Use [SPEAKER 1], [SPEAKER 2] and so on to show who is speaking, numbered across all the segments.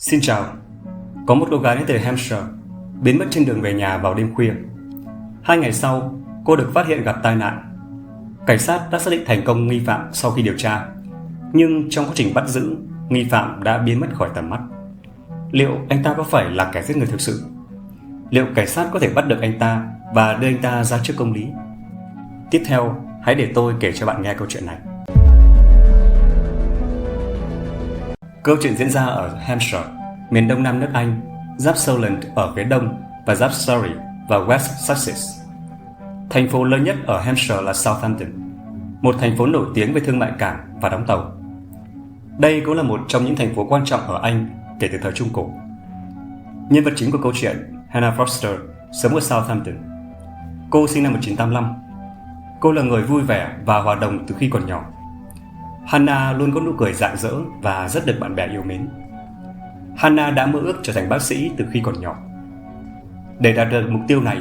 [SPEAKER 1] Xin chào. Có một cô gái đến từ Hampshire biến mất trên đường về nhà vào đêm khuya. 2 ngày sau, cô được phát hiện gặp tai nạn. Cảnh sát đã xác định thành công nghi phạm sau khi điều tra, nhưng trong quá trình bắt giữ, nghi phạm đã biến mất khỏi tầm mắt. Liệu anh ta có phải là kẻ giết người thực sự? Liệu cảnh sát có thể bắt được anh ta và đưa anh ta ra trước công lý? Tiếp theo, hãy để tôi kể cho bạn nghe câu chuyện này. Câu chuyện diễn ra ở Hampshire, miền đông nam nước Anh, giáp Solent ở phía đông và giáp Surrey và West Sussex. Thành phố lớn nhất ở Hampshire là Southampton, một thành phố nổi tiếng về thương mại cảng và đóng tàu. Đây cũng là một trong những thành phố quan trọng ở Anh kể từ thời Trung Cổ. Nhân vật chính của câu chuyện, Hannah Foster, sống ở Southampton. Cô sinh năm 1985. Cô là người vui vẻ và hòa đồng từ khi còn nhỏ. Hannah luôn có nụ cười rạng rỡ và rất được bạn bè yêu mến. Hannah đã mơ ước trở thành bác sĩ từ khi còn nhỏ. Để đạt được mục tiêu này,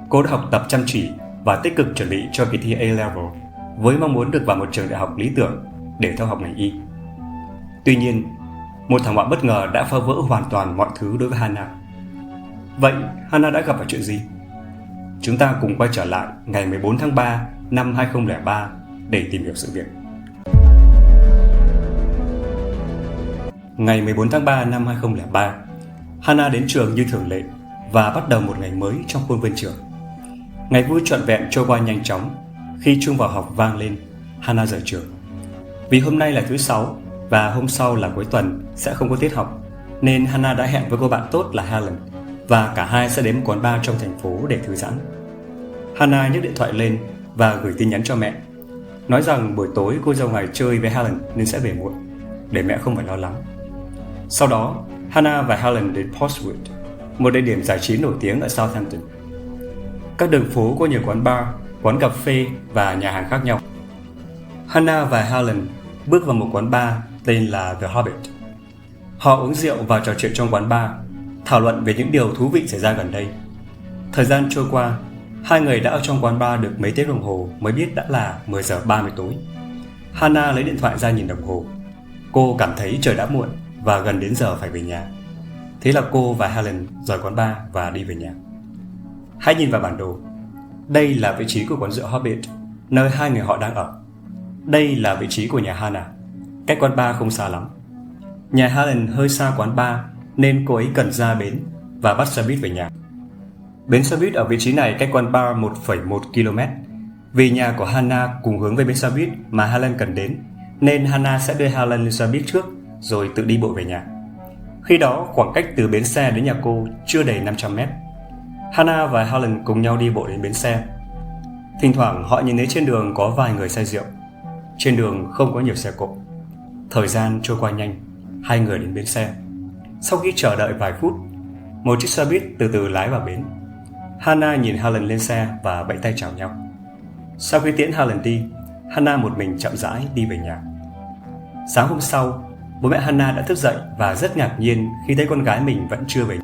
[SPEAKER 1] cô đã học tập chăm chỉ và tích cực chuẩn bị cho kỳ thi A-Level với mong muốn được vào một trường đại học lý tưởng để theo học ngành y. Tuy nhiên, một thảm họa bất ngờ đã phá vỡ hoàn toàn mọi thứ đối với Hannah. Vậy, Hannah đã gặp phải chuyện gì? Chúng ta cùng quay trở lại ngày 14 tháng 3 năm 2003 để tìm hiểu sự việc. Ngày 14 tháng 3 năm 2003, Hannah đến trường như thường lệ và bắt đầu một ngày mới trong khuôn viên trường. Ngày vui trọn vẹn trôi qua nhanh chóng. Khi chuông vào học vang lên, Hannah rời trường. Vì hôm nay là thứ Sáu và hôm sau là cuối tuần sẽ không có tiết học, nên Hannah đã hẹn với cô bạn tốt là Helen và cả hai sẽ đến một quán bar trong thành phố để thư giãn. Hannah nhấc điện thoại lên và gửi tin nhắn cho mẹ, nói rằng buổi tối cô ra ngoài chơi với Helen nên sẽ về muộn, để mẹ không phải lo lắng. Sau đó, Hannah và Helen đến Portswood, một địa điểm giải trí nổi tiếng ở Southampton. Các đường phố có nhiều quán bar, quán cà phê và nhà hàng khác nhau. Hannah và Helen bước vào một quán bar tên là The Hobbit. Họ uống rượu và trò chuyện trong quán bar, thảo luận về những điều thú vị xảy ra gần đây. Thời gian trôi qua, hai người đã ở trong quán bar được mấy tiếng đồng hồ mới biết đã là 10 giờ 30 tối. Hannah lấy điện thoại ra nhìn đồng hồ. Cô cảm thấy trời đã muộn và gần đến giờ phải về nhà. Thế là cô và Helen rời quán bar và đi về nhà. Hãy nhìn vào bản đồ. Đây là vị trí của quán rượu Hobbit, nơi hai người họ đang ở. Đây là vị trí của nhà Hannah, cách quán bar không xa lắm. Nhà Helen hơi xa quán bar nên cô ấy cần ra bến và bắt xe buýt về nhà. Bến xe buýt ở vị trí này cách quán bar 1,1 km. Vì nhà của Hannah cùng hướng với bến xe buýt mà Helen cần đến, nên Hannah sẽ đưa Helen lên xe buýt trước rồi tự đi bộ về nhà. Khi đó, khoảng cách từ bến xe đến nhà cô chưa đầy 500 mét. Hannah và Helen cùng nhau đi bộ đến bến xe. Thỉnh thoảng họ nhìn thấy trên đường có vài người say rượu. Trên đường không có nhiều xe cộ. Thời gian trôi qua nhanh, hai người đến bến xe. Sau khi chờ đợi vài phút, một chiếc xe buýt từ từ lái vào bến. Hannah nhìn Helen lên xe và vẫy tay chào nhau. Sau khi tiễn Helen đi, Hannah một mình chậm rãi đi về nhà. Sáng hôm sau, bố mẹ Hannah đã thức dậy và rất ngạc nhiên khi thấy con gái mình vẫn chưa về.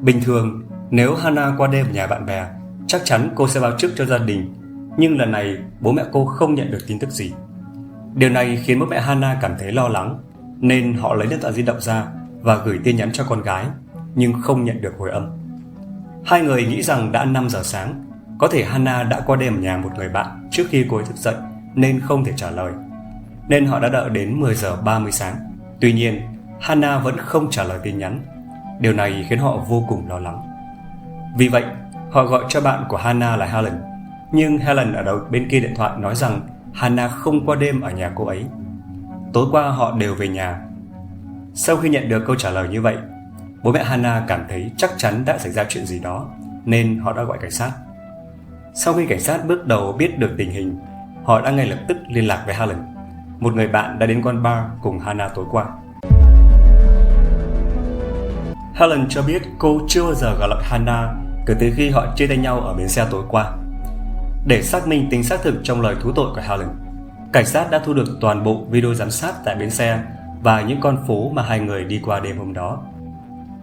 [SPEAKER 1] Bình thường, nếu Hannah qua đêm ở nhà bạn bè, chắc chắn cô sẽ báo trước cho gia đình, nhưng lần này bố mẹ cô không nhận được tin tức gì. Điều này khiến bố mẹ Hannah cảm thấy lo lắng, nên họ lấy điện thoại di động ra và gửi tin nhắn cho con gái, nhưng không nhận được hồi âm. Hai người nghĩ rằng đã 5 giờ sáng, có thể Hannah đã qua đêm ở nhà một người bạn trước khi cô ấy thức dậy nên không thể trả lời. Nên họ đã đợi đến 10 giờ 30 sáng. Tuy nhiên, Hannah vẫn không trả lời tin nhắn. Điều này khiến họ vô cùng lo lắng. Vì vậy, họ gọi cho bạn của Hannah là Helen. Nhưng Helen ở đầu bên kia điện thoại nói rằng Hannah không qua đêm ở nhà cô ấy. Tối qua họ đều về nhà. Sau khi nhận được câu trả lời như vậy, bố mẹ Hannah cảm thấy chắc chắn đã xảy ra chuyện gì đó, nên họ đã gọi cảnh sát. Sau khi cảnh sát bước đầu biết được tình hình, họ đã ngay lập tức liên lạc với Helen, một người bạn đã đến quán bar cùng Hannah tối qua. Helen cho biết cô chưa bao giờ gặp lại Hannah kể từ khi họ chia tay nhau ở bến xe tối qua. Để xác minh tính xác thực trong lời thú tội của Helen, cảnh sát đã thu được toàn bộ video giám sát tại bến xe và những con phố mà hai người đi qua đêm hôm đó.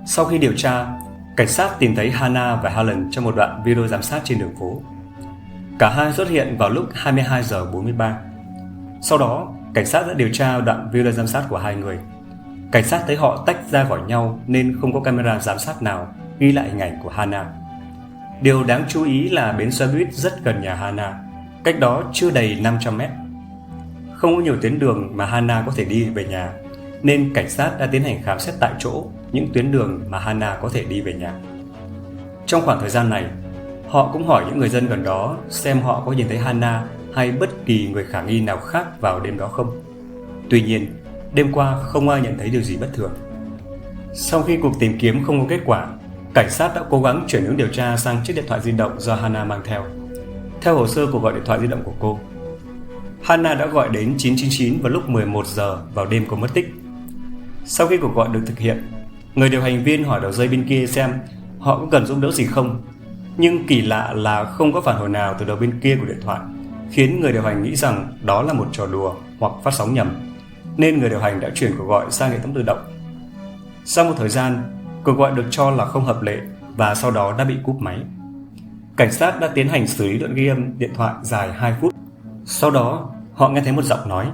[SPEAKER 1] Sau khi điều tra, cảnh sát tìm thấy Hannah và Helen trong một đoạn video giám sát trên đường phố. Cả hai xuất hiện vào lúc 22 giờ 43. Sau đó, cảnh sát đã điều tra đoạn video giám sát của hai người. Cảnh sát thấy họ tách ra khỏi nhau nên không có camera giám sát nào ghi lại hình ảnh của Hannah. Điều đáng chú ý là bến xe buýt rất gần nhà Hannah, cách đó chưa đầy 500 mét. Không có nhiều tuyến đường mà Hannah có thể đi về nhà, nên cảnh sát đã tiến hành khám xét tại chỗ những tuyến đường mà Hannah có thể đi về nhà. Trong khoảng thời gian này, họ cũng hỏi những người dân gần đó xem họ có nhìn thấy Hannah hay bất kỳ người khả nghi nào khác vào đêm đó không. Tuy nhiên, đêm qua không ai nhận thấy điều gì bất thường. Sau khi cuộc tìm kiếm không có kết quả, cảnh sát đã cố gắng chuyển hướng điều tra sang chiếc điện thoại di động do Hannah mang theo. Theo hồ sơ cuộc gọi điện thoại di động của cô, Hannah đã gọi đến 999 vào lúc 11 giờ vào đêm cô mất tích. Sau khi cuộc gọi được thực hiện, người điều hành viên hỏi đầu dây bên kia xem họ có cần giúp đỡ gì không. Nhưng kỳ lạ là không có phản hồi nào từ đầu bên kia của điện thoại, khiến người điều hành nghĩ rằng đó là một trò đùa hoặc phát sóng nhầm, nên người điều hành đã chuyển cuộc gọi sang hệ thống tự động. Sau một thời gian, cuộc gọi được cho là không hợp lệ và sau đó đã bị cúp máy. Cảnh sát đã tiến hành xử lý đoạn ghi âm điện thoại dài 2 phút. Sau đó, họ nghe thấy một giọng nói.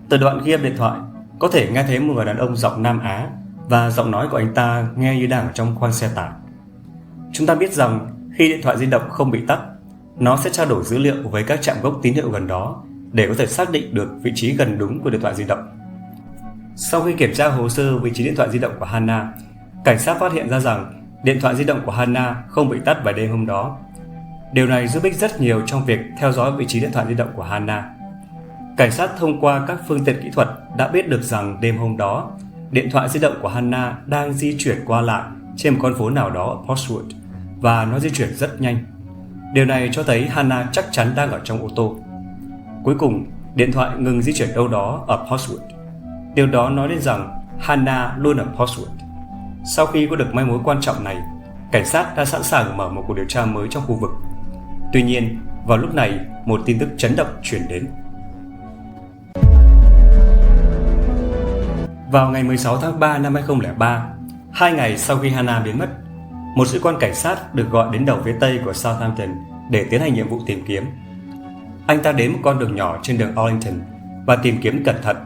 [SPEAKER 1] Từ đoạn ghi âm điện thoại, có thể nghe thấy một người đàn ông giọng Nam Á và giọng nói của anh ta nghe như đang ở trong khoang xe tải. Chúng ta biết rằng khi điện thoại di động không bị tắt, nó sẽ trao đổi dữ liệu với các trạm gốc tín hiệu gần đó để có thể xác định được vị trí gần đúng của điện thoại di động. Sau khi kiểm tra hồ sơ vị trí điện thoại di động của Hannah, cảnh sát phát hiện ra rằng điện thoại di động của Hannah không bị tắt vào đêm hôm đó. Điều này giúp ích rất nhiều trong việc theo dõi vị trí điện thoại di động của Hannah. Cảnh sát thông qua các phương tiện kỹ thuật đã biết được rằng đêm hôm đó, điện thoại di động của Hannah đang di chuyển qua lại trên một con phố nào đó ở Portswood và nó di chuyển rất nhanh. Điều này cho thấy Hannah chắc chắn đang ở trong ô tô. Cuối cùng, điện thoại ngừng di chuyển đâu đó ở Portswood. Điều đó nói lên rằng Hannah luôn ở Portswood. Sau khi có được manh mối quan trọng này, cảnh sát đã sẵn sàng mở một cuộc điều tra mới trong khu vực. Tuy nhiên, vào lúc này, một tin tức chấn động truyền đến. Vào ngày 16 tháng 3 năm 2003, 2 ngày sau khi Hannah biến mất, một sĩ quan cảnh sát được gọi đến đầu phía tây của Southampton để tiến hành nhiệm vụ tìm kiếm. Anh ta đến một con đường nhỏ trên đường Arlington và tìm kiếm cẩn thận.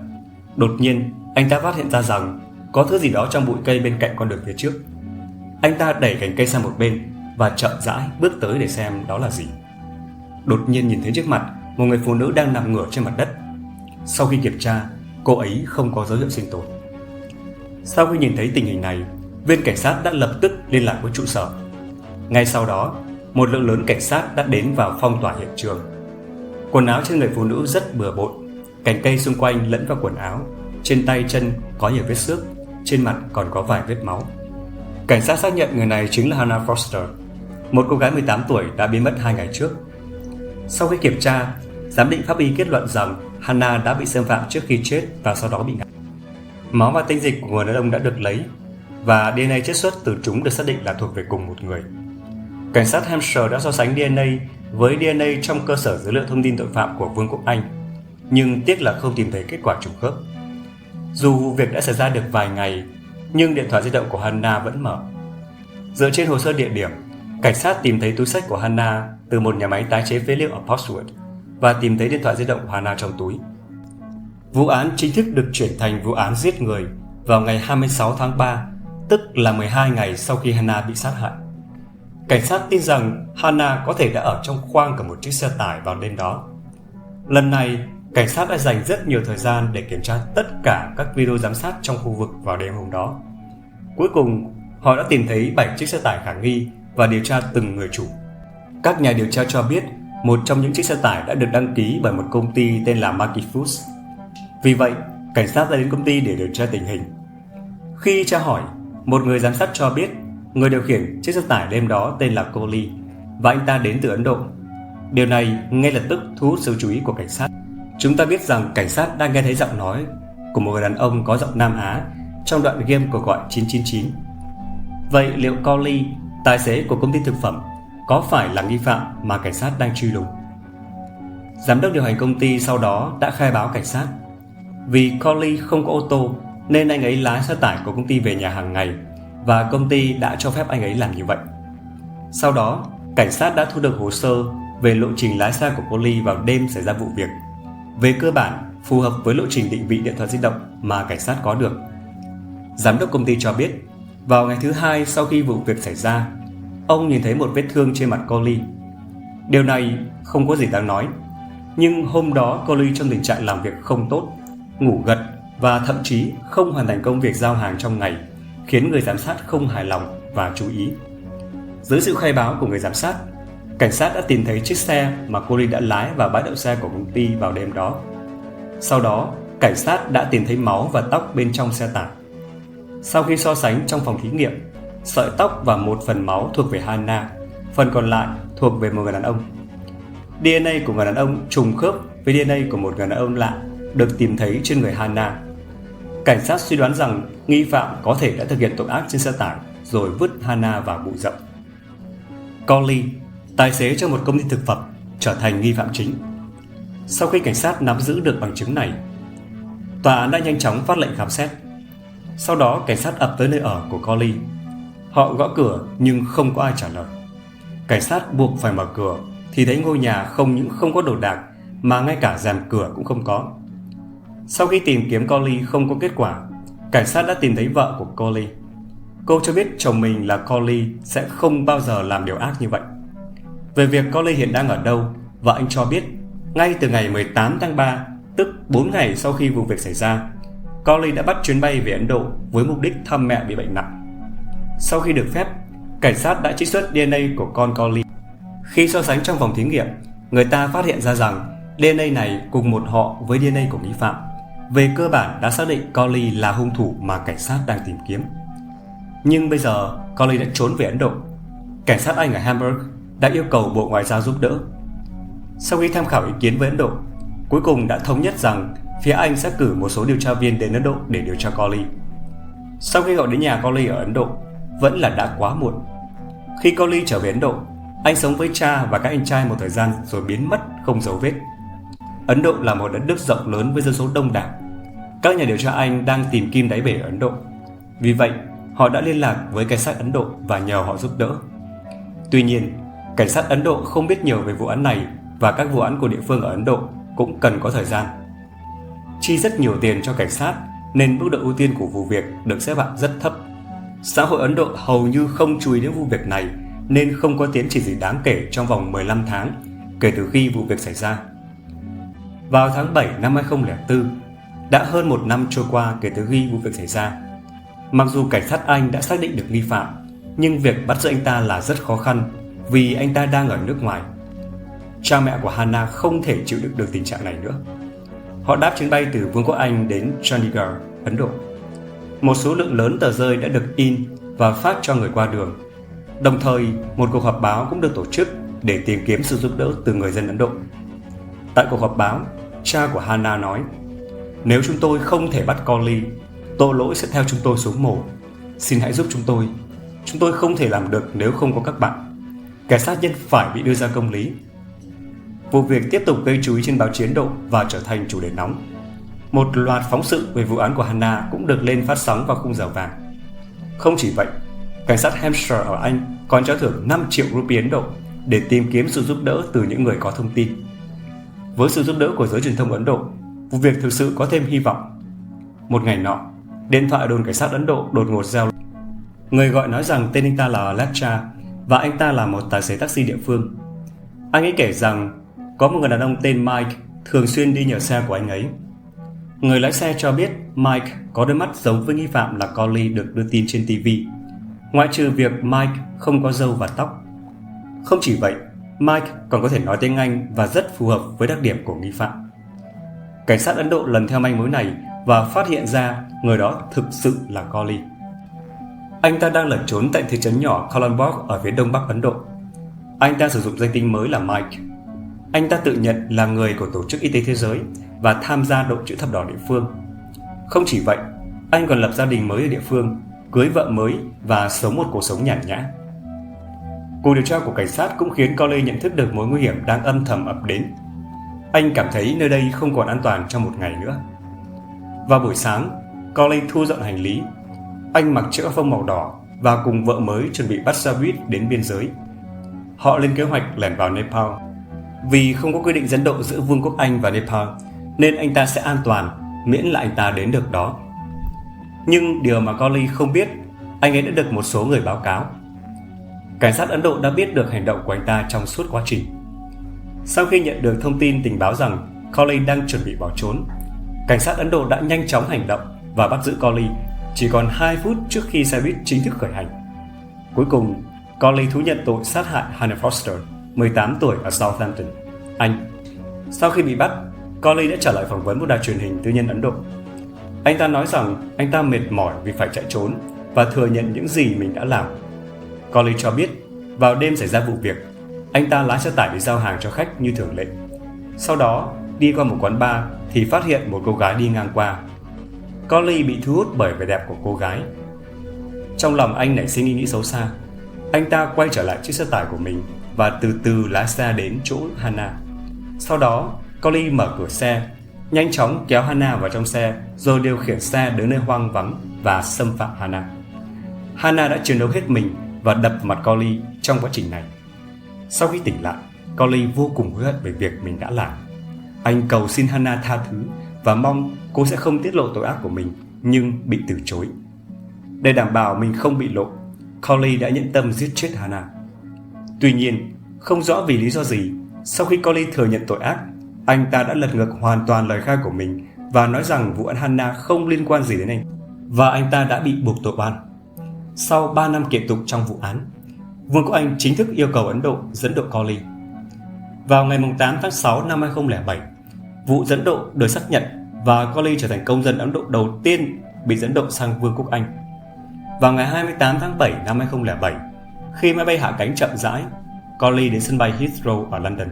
[SPEAKER 1] Đột nhiên, anh ta phát hiện ra rằng có thứ gì đó trong bụi cây bên cạnh con đường phía trước. Anh ta đẩy cành cây sang một bên và chậm rãi bước tới để xem đó là gì. Đột nhiên nhìn thấy trước mặt một người phụ nữ đang nằm ngửa trên mặt đất. Sau khi kiểm tra, cô ấy không có dấu hiệu sinh tồn. Sau khi nhìn thấy tình hình này, viên cảnh sát đã lập tức liên lạc với trụ sở. Ngay sau đó, một lượng lớn cảnh sát đã đến vào phong tỏa hiện trường. Quần áo trên người phụ nữ rất bừa bộn, cành cây xung quanh lẫn vào quần áo, trên tay chân có nhiều vết xước, trên mặt còn có vài vết máu. Cảnh sát xác nhận người này chính là Hannah Foster, một cô gái 18 tuổi đã biến mất 2 ngày trước. Sau khi kiểm tra, giám định pháp y kết luận rằng Hannah đã bị xâm phạm trước khi chết và sau đó bị ngã. Máu và tinh dịch của người đàn ông đã được lấy và DNA chiết xuất từ chúng được xác định là thuộc về cùng một người. Cảnh sát Hampshire đã so sánh DNA với DNA trong cơ sở dữ liệu thông tin tội phạm của Vương quốc Anh, nhưng tiếc là không tìm thấy kết quả trùng khớp. Dù vụ việc đã xảy ra được vài ngày, nhưng điện thoại di động của Hannah vẫn mở. Dựa trên hồ sơ địa điểm, cảnh sát tìm thấy túi xách của Hannah từ một nhà máy tái chế phế liệu ở Portswood và tìm thấy điện thoại di động của Hannah trong túi. Vụ án chính thức được chuyển thành vụ án giết người vào ngày 26 tháng 3, tức là 12 ngày sau khi Hannah bị sát hại. Cảnh sát tin rằng Hannah có thể đã ở trong khoang của một chiếc xe tải vào đêm đó. Lần này, cảnh sát đã dành rất nhiều thời gian để kiểm tra tất cả các video giám sát trong khu vực vào đêm hôm đó. Cuối cùng, họ đã tìm thấy 7 chiếc xe tải khả nghi và điều tra từng người chủ. Các nhà điều tra cho biết một trong những chiếc xe tải đã được đăng ký bởi một công ty tên là Marquis Foods. Vì vậy, cảnh sát đã đến công ty để điều tra tình hình. Khi tra hỏi, một người giám sát cho biết người điều khiển chiếc xe tải đêm đó tên là Coley và anh ta đến từ Ấn Độ. Điều này ngay lập tức thu hút sự chú ý của cảnh sát. Chúng ta biết rằng cảnh sát đang nghe thấy giọng nói của một người đàn ông có giọng Nam Á trong đoạn game cuộc gọi 999. Vậy liệu Coley, tài xế của công ty thực phẩm, có phải là nghi phạm mà cảnh sát đang truy lùng? Giám đốc điều hành công ty sau đó đã khai báo cảnh sát. Vì Coley không có ô tô nên anh ấy lái xe tải của công ty về nhà hàng ngày và công ty đã cho phép anh ấy làm như vậy. Sau đó, cảnh sát đã thu được hồ sơ về lộ trình lái xe của Coley vào đêm xảy ra vụ việc. Về cơ bản, phù hợp với lộ trình định vị điện thoại di động mà cảnh sát có được. Giám đốc công ty cho biết, vào ngày thứ hai sau khi vụ việc xảy ra, ông nhìn thấy một vết thương trên mặt Coley. Điều này không có gì đáng nói, nhưng hôm đó Coley trong tình trạng làm việc không tốt, ngủ gật và thậm chí không hoàn thành công việc giao hàng trong ngày, khiến người giám sát không hài lòng và chú ý. Dưới sự khai báo của người giám sát, cảnh sát đã tìm thấy chiếc xe mà Coley đã lái vào bãi đậu xe của công ty vào đêm đó. Sau đó, cảnh sát đã tìm thấy máu và tóc bên trong xe tải. Sau khi so sánh trong phòng thí nghiệm, sợi tóc và một phần máu thuộc về Hannah, phần còn lại thuộc về một người đàn ông. DNA của người đàn ông trùng khớp với DNA của một người đàn ông lạ được tìm thấy trên người Hannah. Cảnh sát suy đoán rằng nghi phạm có thể đã thực hiện tội ác trên xe tải rồi vứt Hannah vào bụi rậm. Coley, tài xế cho một công ty thực phẩm, trở thành nghi phạm chính. Sau khi cảnh sát nắm giữ được bằng chứng này, tòa án đã nhanh chóng phát lệnh khám xét. Sau đó cảnh sát ập tới nơi ở của Coley. Họ gõ cửa nhưng không có ai trả lời. Cảnh sát buộc phải mở cửa thì thấy ngôi nhà không những không có đồ đạc mà ngay cả rèm cửa cũng không có. Sau khi tìm kiếm Coley không có kết quả, cảnh sát đã tìm thấy vợ của Coley. Cô cho biết chồng mình là Coley sẽ không bao giờ làm điều ác như vậy. Về việc Coley hiện đang ở đâu, vợ anh cho biết ngay từ ngày 18 tháng 3, tức 4 ngày sau khi vụ việc xảy ra, Coley đã bắt chuyến bay về Ấn Độ với mục đích thăm mẹ bị bệnh nặng. Sau khi được phép, cảnh sát đã trích xuất DNA của con Coley. Khi so sánh trong phòng thí nghiệm, người ta phát hiện ra rằng DNA này cùng một họ với DNA của nghi phạm. Về cơ bản đã xác định Coley là hung thủ mà cảnh sát đang tìm kiếm. Nhưng bây giờ Coley đã trốn về Ấn Độ. Cảnh sát Anh ở Hamburg đã yêu cầu Bộ Ngoại giao giúp đỡ. Sau khi tham khảo ý kiến với Ấn Độ, cuối cùng đã thống nhất rằng phía Anh sẽ cử một số điều tra viên đến Ấn Độ để điều tra Coley. Sau khi gọi đến nhà Coley ở Ấn Độ, vẫn là đã quá muộn. Khi Coley trở về Ấn Độ, anh sống với cha và các anh trai một thời gian rồi biến mất không dấu vết. Ấn Độ là một đất nước rộng lớn với dân số đông đảo. Các nhà điều tra Anh đang tìm kim đáy bể ở Ấn Độ. Vì vậy, họ đã liên lạc với cảnh sát Ấn Độ và nhờ họ giúp đỡ. Tuy nhiên, cảnh sát Ấn Độ không biết nhiều về vụ án này và các vụ án của địa phương ở Ấn Độ cũng cần có thời gian. Chi rất nhiều tiền cho cảnh sát nên mức độ ưu tiên của vụ việc được xếp hạng rất thấp. Xã hội Ấn Độ hầu như không chú ý đến vụ việc này nên không có tiến triển gì đáng kể trong vòng 15 tháng kể từ khi vụ việc xảy ra. Vào tháng 7 năm 2004, đã hơn một năm trôi qua kể từ khi vụ việc xảy ra. Mặc dù cảnh sát Anh đã xác định được nghi phạm, nhưng việc bắt giữ anh ta là rất khó khăn vì anh ta đang ở nước ngoài. Cha mẹ của Hannah không thể chịu đựng được tình trạng này nữa. Họ đáp chuyến bay từ Vương quốc Anh đến Chandigarh, Ấn Độ. Một số lượng lớn tờ rơi đã được in và phát cho người qua đường. Đồng thời, một cuộc họp báo cũng được tổ chức để tìm kiếm sự giúp đỡ từ người dân Ấn Độ. Tại cuộc họp báo, cha của Hannah nói: "Nếu chúng tôi không thể bắt Coley, tội lỗi sẽ theo chúng tôi xuống mồ. Xin hãy giúp chúng tôi. Chúng tôi không thể làm được nếu không có các bạn. Kẻ sát nhân phải bị đưa ra công lý." Vụ việc tiếp tục gây chú ý trên báo chí Ấn Độ và trở thành chủ đề nóng. Một loạt phóng sự về vụ án của Hannah cũng được lên phát sóng vào khung giờ vàng. Không chỉ vậy, cảnh sát Hampshire ở Anh còn trao thưởng 5 triệu rupee Ấn Độ để tìm kiếm sự giúp đỡ từ những người có thông tin. Với sự giúp đỡ của giới truyền thông Ấn Độ, vụ việc thực sự có thêm hy vọng. Một ngày nọ, điện thoại đồn cảnh sát Ấn Độ đột ngột reo. Người gọi nói rằng tên anh ta là Alexa và anh ta là một tài xế taxi địa phương. Anh ấy kể rằng có một người đàn ông tên Mike thường xuyên đi nhờ xe của anh ấy. Người lái xe cho biết Mike có đôi mắt giống với nghi phạm là Coley được đưa tin trên TV, ngoại trừ việc Mike không có râu và tóc. Không chỉ vậy, Mike còn có thể nói tiếng Anh và rất phù hợp với đặc điểm của nghi phạm. Cảnh sát Ấn Độ lần theo manh mối này và phát hiện ra người đó thực sự là Coley. Anh ta đang lẩn trốn tại thị trấn nhỏ Colombo ở phía đông bắc Ấn Độ. Anh ta sử dụng danh tính mới là Mike. Anh ta tự nhận là người của Tổ chức Y tế Thế giới và tham gia đội chữ thập đỏ địa phương. Không chỉ vậy, anh còn lập gia đình mới ở địa phương, cưới vợ mới và sống một cuộc sống nhàn nhã. Cuộc điều tra của cảnh sát cũng khiến Coley nhận thức được mối nguy hiểm đang âm thầm ập đến. Anh cảm thấy nơi đây không còn an toàn trong một ngày nữa. Vào buổi sáng, Coley thu dọn hành lý. Anh mặc chiếc áo phông màu đỏ và cùng vợ mới chuẩn bị bắt xe buýt đến biên giới. Họ lên kế hoạch lẻn vào Nepal. Vì không có quy định dẫn độ giữa Vương quốc Anh và Nepal, nên anh ta sẽ an toàn miễn là anh ta đến được đó. Nhưng điều mà Collie không biết, anh ấy đã được một số người báo cáo. Cảnh sát Ấn Độ đã biết được hành động của anh ta trong suốt quá trình. Sau khi nhận được thông tin tình báo rằng Collie đang chuẩn bị bỏ trốn, cảnh sát Ấn Độ đã nhanh chóng hành động và bắt giữ Collie chỉ còn 2 phút trước khi xe buýt chính thức khởi hành. Cuối cùng, Collie thú nhận tội sát hại Hannah Foster, 18 tuổi ở Southampton, Anh. Sau khi bị bắt, Collie đã trả lời phỏng vấn một đài truyền hình tư nhân Ấn Độ. Anh ta nói rằng anh ta mệt mỏi vì phải chạy trốn và thừa nhận những gì mình đã làm. Collie cho biết, vào đêm xảy ra vụ việc, anh ta lái xe tải đi giao hàng cho khách như thường lệ. Sau đó, đi qua một quán bar thì phát hiện một cô gái đi ngang qua. Collie bị thu hút bởi vẻ đẹp của cô gái. Trong lòng anh nảy sinh ý nghĩ xấu xa. Anh ta quay trở lại chiếc xe tải của mình và từ từ lái xe đến chỗ Hannah. Sau đó, Collie mở cửa xe, nhanh chóng kéo Hannah vào trong xe rồi điều khiển xe đến nơi hoang vắng và xâm phạm Hannah. Hannah đã chiến đấu hết mình và đập vào mặt Collie trong quá trình này. Sau khi tỉnh lại, Collie vô cùng hối hận về việc mình đã làm. Anh cầu xin Hannah tha thứ và mong cô sẽ không tiết lộ tội ác của mình, nhưng bị từ chối. Để đảm bảo mình không bị lộ, Collie đã nhẫn tâm giết chết Hannah. Tuy nhiên, không rõ vì lý do gì, sau khi Collie thừa nhận tội ác, anh ta đã lật ngược hoàn toàn lời khai của mình và nói rằng vụ án Hannah không liên quan gì đến anh, và anh ta đã bị buộc tội oan. Sau 3 năm kiện tụng trong vụ án, Vương quốc Anh chính thức yêu cầu Ấn Độ dẫn độ Collie. Vào ngày 8 tháng 6 năm 2007, vụ dẫn độ được xác nhận và Collie trở thành công dân Ấn Độ đầu tiên bị dẫn độ sang Vương quốc Anh. Vào ngày 28 tháng 7 năm 2007, khi máy bay hạ cánh chậm rãi, Collie đến sân bay Heathrow ở London.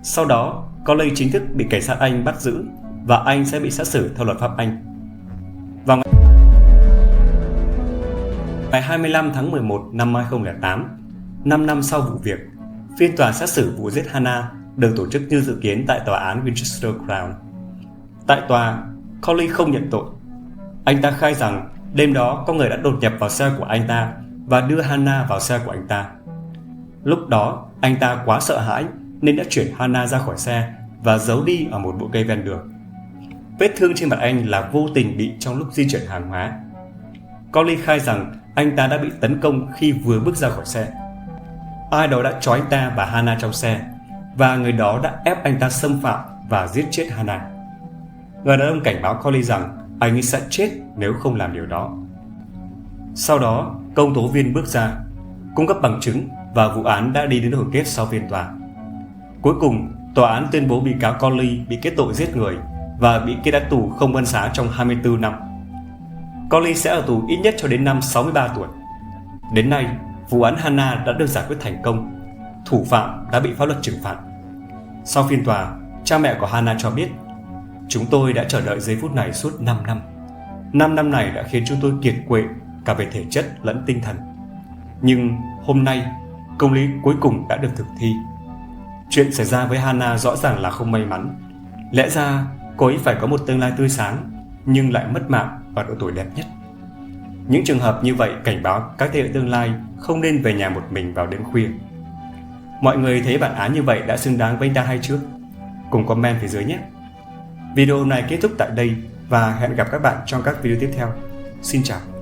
[SPEAKER 1] Sau đó, Collie chính thức bị cảnh sát Anh bắt giữ và anh sẽ bị xét xử theo luật pháp Anh. Vào ngày 25 tháng 11 năm 2008, 5 năm sau vụ việc, phiên tòa xét xử vụ giết Hannah được tổ chức như dự kiến tại tòa án Winchester Crown. Tại tòa, Collie không nhận tội. Anh ta khai rằng đêm đó có người đã đột nhập vào xe của anh ta và đưa Hannah vào xe của anh ta. Lúc đó, anh ta quá sợ hãi nên đã chuyển Hannah ra khỏi xe và giấu đi ở một bụi cây ven đường. Vết thương trên mặt anh là vô tình bị trong lúc di chuyển hàng hóa. Collie khai rằng anh ta đã bị tấn công khi vừa bước ra khỏi xe. Ai đó đã trói anh ta và Hannah trong xe, và người đó đã ép anh ta xâm phạm và giết chết Hannah. Người đàn ông cảnh báo Collie rằng anh ấy sẽ chết nếu không làm điều đó. Sau đó, công tố viên bước ra, cung cấp bằng chứng và vụ án đã đi đến hồi kết sau phiên tòa. Cuối cùng, tòa án tuyên bố bị cáo Collie bị kết tội giết người và bị kết án tù không ân xá trong 24 năm. Collie sẽ ở tù ít nhất cho đến năm 63 tuổi. Đến nay, vụ án Hannah đã được giải quyết thành công. Thủ phạm đã bị pháp luật trừng phạt. Sau phiên tòa, cha mẹ của Hannah cho biết, chúng tôi đã chờ đợi giây phút này suốt 5 năm. 5 năm này đã khiến chúng tôi kiệt quệ cả về thể chất lẫn tinh thần. Nhưng hôm nay, công lý cuối cùng đã được thực thi. Chuyện xảy ra với Hannah rõ ràng là không may mắn. Lẽ ra cô ấy phải có một tương lai tươi sáng, nhưng lại mất mạng ở độ tuổi đẹp nhất. Những trường hợp như vậy cảnh báo các thế hệ tương lai không nên về nhà một mình vào đêm khuya. Mọi người thấy bản án như vậy đã xứng đáng với anh ta hay chưa? Cùng comment phía dưới nhé! Video này kết thúc tại đây và hẹn gặp các bạn trong các video tiếp theo. Xin chào!